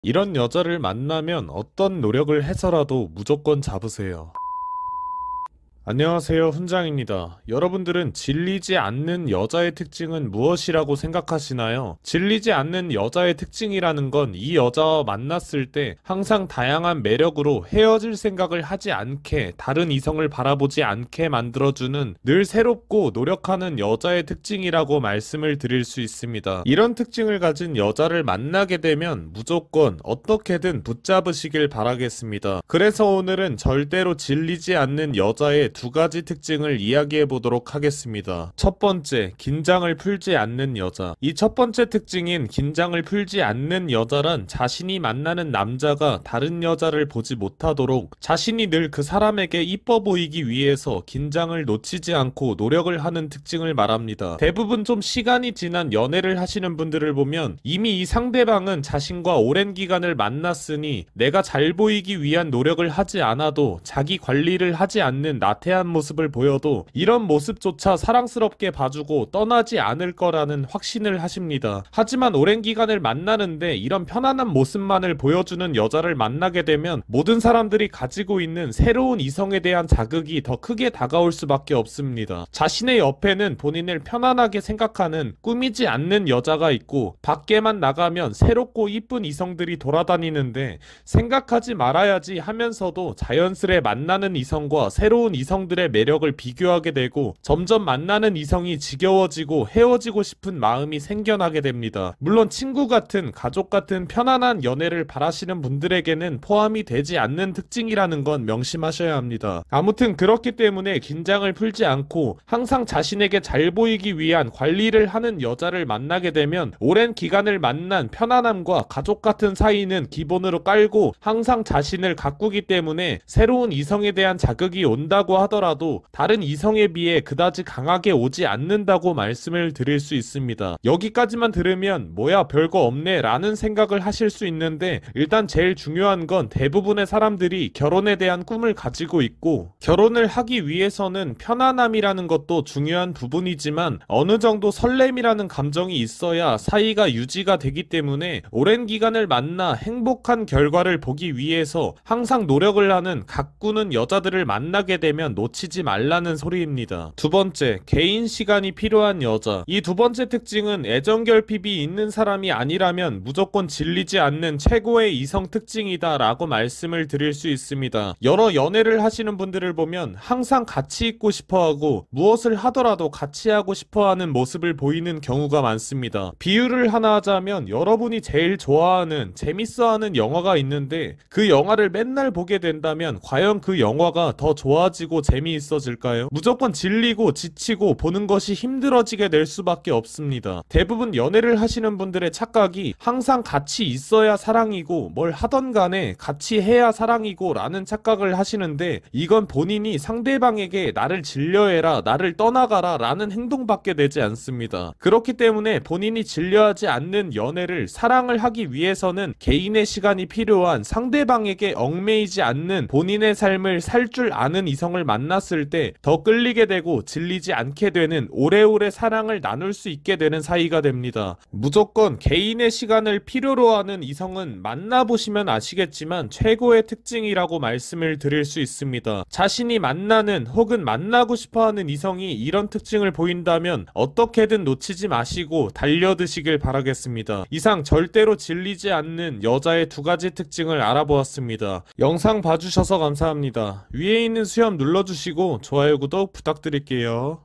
이런 여자를 만나면 어떤 노력을 해서라도 무조건 잡으세요. 안녕하세요, 훈장입니다. 여러분들은 질리지 않는 여자의 특징은 무엇이라고 생각하시나요? 질리지 않는 여자의 특징이라는 건 이 여자와 만났을 때 항상 다양한 매력으로 헤어질 생각을 하지 않게, 다른 이성을 바라보지 않게 만들어주는 늘 새롭고 노력하는 여자의 특징이라고 말씀을 드릴 수 있습니다. 이런 특징을 가진 여자를 만나게 되면 무조건 어떻게든 붙잡으시길 바라겠습니다. 그래서 오늘은 절대로 질리지 않는 여자의 두 가지 특징을 이야기해 보도록 하겠습니다. 첫 번째, 긴장을 풀지 않는 여자. 이 첫 번째 특징인 긴장을 풀지 않는 여자란 자신이 만나는 남자가 다른 여자를 보지 못하도록 자신이 늘 그 사람에게 이뻐 보이기 위해서 긴장을 놓치지 않고 노력을 하는 특징을 말합니다. 대부분 좀 시간이 지난 연애를 하시는 분들을 보면 이미 이 상대방은 자신과 오랜 기간을 만났으니 내가 잘 보이기 위한 노력을 하지 않아도 자기 관리를 하지 않는 나태한 모습을 보여도 이런 모습조차 사랑스럽게 봐주고 떠나지 않을 거라는 확신을 하십니다. 하지만 오랜 기간을 만나는데 이런 편안한 모습만을 보여주는 여자를 만나게 되면 모든 사람들이 가지고 있는 새로운 이성에 대한 자극이 더 크게 다가올 수밖에 없습니다. 자신의 옆에는 본인을 편안하게 생각하는 꾸미지 않는 여자가 있고 밖에만 나가면 새롭고 이쁜 이성들이 돌아다니는데 생각하지 말아야지 하면서도 자연스레 만나는 이성과 새로운 이성들의 매력을 비교하게 되고 점점 만나는 이성이 지겨워지고 헤어지고 싶은 마음이 생겨나게 됩니다. 물론 친구 같은, 가족 같은 편안한 연애를 바라시는 분들에게는 포함이 되지 않는 특징이라는 건 명심하셔야 합니다. 아무튼 그렇기 때문에 긴장을 풀지 않고 항상 자신에게 잘 보이기 위한 관리를 하는 여자를 만나게 되면 오랜 기간을 만난 편안함과 가족 같은 사이는 기본으로 깔고 항상 자신을 가꾸기 때문에 새로운 이성에 대한 자극이 온다고 하더라도 다른 이성에 비해 그다지 강하게 오지 않는다고 말씀을 드릴 수 있습니다. 여기까지만 들으면 뭐야 별거 없네 라는 생각을 하실 수 있는데 일단 제일 중요한 건 대부분의 사람들이 결혼에 대한 꿈을 가지고 있고 결혼을 하기 위해서는 편안함이라는 것도 중요한 부분이지만 어느 정도 설렘이라는 감정이 있어야 사이가 유지가 되기 때문에 오랜 기간을 만나 행복한 결과를 보기 위해서 항상 노력을 하는 가꾸는 여자들을 만나게 되면 놓치지 말라는 소리입니다. 두 번째, 개인 시간이 필요한 여자. 이 두 번째 특징은 애정결핍이 있는 사람이 아니라면 무조건 질리지 않는 최고의 이성 특징이다 라고 말씀을 드릴 수 있습니다. 여러 연애를 하시는 분들을 보면 항상 같이 있고 싶어하고 무엇을 하더라도 같이 하고 싶어하는 모습을 보이는 경우가 많습니다. 비유를 하나 하자면 여러분이 제일 좋아하는, 재밌어하는 영화가 있는데 그 영화를 맨날 보게 된다면 과연 그 영화가 더 좋아지고 재미있어질까요? 무조건 질리고 지치고 보는 것이 힘들어지게 될 수밖에 없습니다. 대부분 연애를 하시는 분들의 착각이 항상 같이 있어야 사랑이고 뭘 하던 간에 같이 해야 사랑이고 라는 착각을 하시는데 이건 본인이 상대방에게 나를 질려해라, 나를 떠나가라 라는 행동밖에 되지 않습니다. 그렇기 때문에 본인이 질려하지 않는 연애를 사랑을 하기 위해서는 개인의 시간이 필요한, 상대방에게 얽매이지 않는 본인의 삶을 살 줄 아는 이성을 만났을 때 더 끌리게 되고 질리지 않게 되는, 오래오래 사랑을 나눌 수 있게 되는 사이가 됩니다. 무조건 개인의 시간을 필요로 하는 이성은 만나보시면 아시겠지만 최고의 특징이라고 말씀을 드릴 수 있습니다. 자신이 만나는 혹은 만나고 싶어하는 이성이 이런 특징을 보인다면 어떻게든 놓치지 마시고 달려드시길 바라겠습니다. 이상 절대로 질리지 않는 여자의 두 가지 특징을 알아보았습니다. 영상 봐주셔서 감사합니다. 위에 있는 수염 눌러주시고 좋아요, 구독 부탁드릴게요.